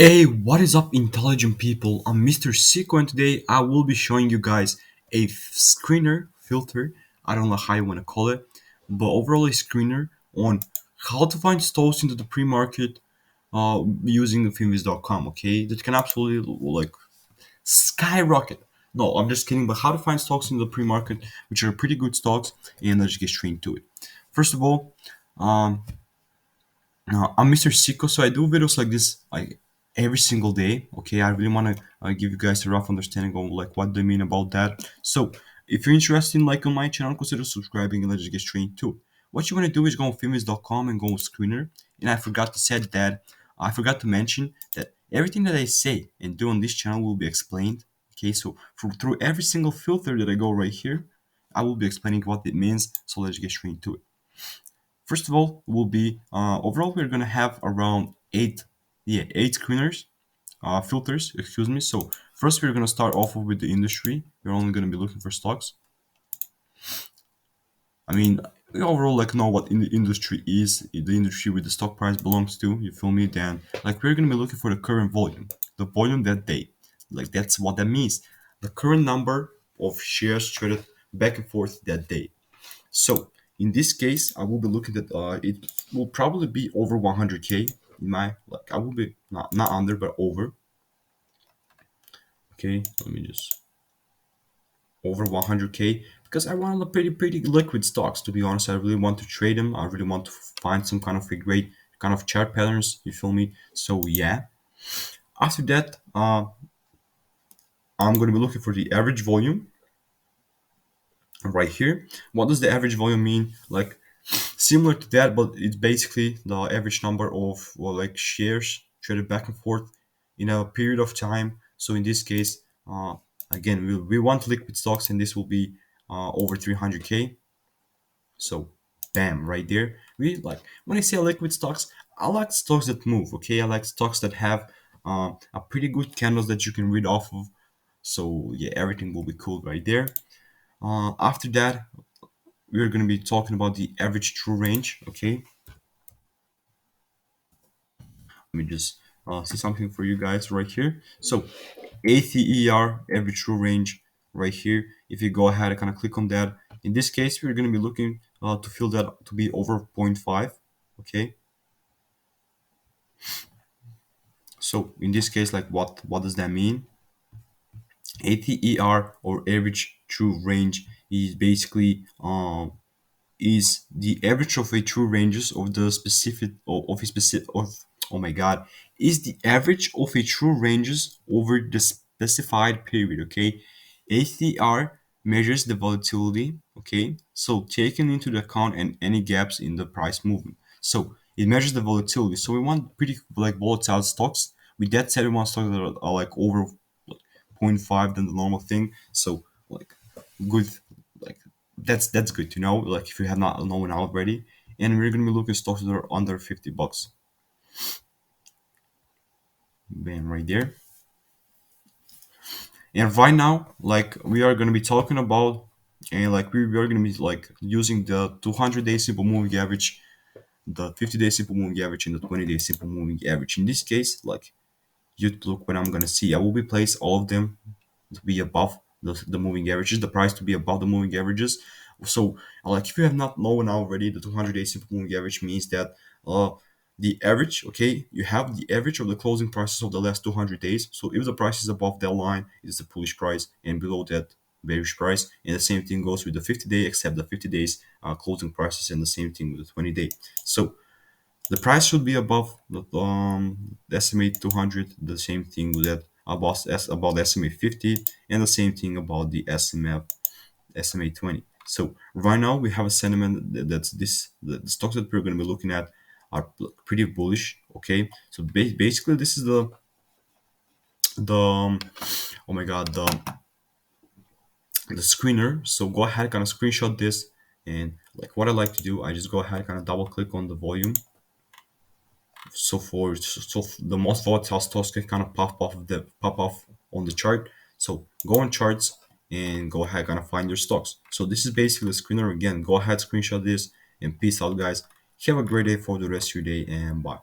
Hey, what is up, intelligent people? I'm Mr. Sicko, and today I will be showing you guys a screener filter. I don't know how you want to call it, but overall a screener on how to find stocks into the pre-market using Finviz.com. Okay, that can absolutely like skyrocket. No, I'm just kidding. But how to find stocks in the pre-market, which are pretty good stocks, and let's get straight into it. First of all, um, I'm Mr. Sicko, so I do videos like this like every single day. Okay, I really want to give you guys a rough understanding of like what they mean about that. So if you're interested in like on my channel, consider subscribing and let's just get straight into it. What you want to do is go on filmist.com and go on screener. And I forgot to say that I forgot to mention that everything that I say and do on this channel will be explained. Okay, so through every single filter that I go right here, I will be explaining what it means. So let's get straight into it. First of all, will be overall we're gonna have around eight screeners, filters. Excuse me. So first we're gonna start off with the industry. We're only gonna be looking for stocks. I mean, we overall like know what in the industry is, the industry where the stock price belongs to. You feel me? Then like we're gonna be looking for the current volume, the volume that day. Like that's what that means. The current number of shares traded back and forth that day. So in this case, I will be looking at it will probably be over 100k in my like I will be not under but over. Okay, let me just over 100k because I want a pretty liquid stocks. To be honest, I really want to trade them. I really want to find some kind of a great kind of chart patterns. You feel me? So yeah. After that, I'm going to be looking for the average volume right here. What does the average volume mean? Like similar to that, but it's basically the average number of like shares traded back and forth in a period of time. So in this case, again, we want liquid stocks, and this will be over 300k. So, bam, right there. We like when I say liquid stocks, I like stocks that move. Okay, I like stocks that have a pretty good candles that you can read off of. So yeah, everything will be cool right there. After that, we're going to be talking about the average true range. Okay, let me just see something for you guys right here. So ATER, average true range, right here. If you go ahead and kind of click on that, in this case, we're going to be looking to fill that to be over zero point 0.5. Okay. So in this case, like what does that mean? ATER or average true range is basically is the average of a true ranges of the specific of a specific of oh my god is the average of a true ranges over the specified period. Okay, ATR measures the volatility. Okay, so taking into the account and any gaps in the price movement. So it measures the volatility. So we want pretty like volatile stocks. With that said, we want stocks that are like over like zero point 0.5 than the normal thing. So like good like that's good to know. Like if you have not known already, and we're gonna be looking stocks that are under $50. Bam, right there. And right now, like we are gonna be talking about, and like we are gonna be like using the 200-day simple moving average, the 50-day simple moving average, and the 20-day simple moving average. In this case, like you look what I'm gonna see. I will be place all of them to be above the moving averages, the price to be above the moving averages. So, like if you have not known already, the 200-day simple moving average means that the average, okay, you have the average of the closing prices of the last 200 days. So if the price is above that line, it's a bullish price, and below that, bearish price. And the same thing goes with the 50-day, except the 50 days closing prices, and the same thing with the 20-day. So the price should be above the estimate 200. The same thing with that about estimate 50, and the same thing about the estimate 20. So right now we have a sentiment that's this the stocks that we're going to be looking at are pretty bullish. Okay, so basically this is the oh my god the screener. So go ahead, kind of screenshot this, and like what I like to do, I just go ahead, kind of double click on the volume. So the most volatile stocks can kind of pop off on the chart. So go on charts and go ahead, kind of find your stocks. So this is basically the screener. Again, go ahead, screenshot this, and peace out, guys. Have a great day for the rest of your day, and bye.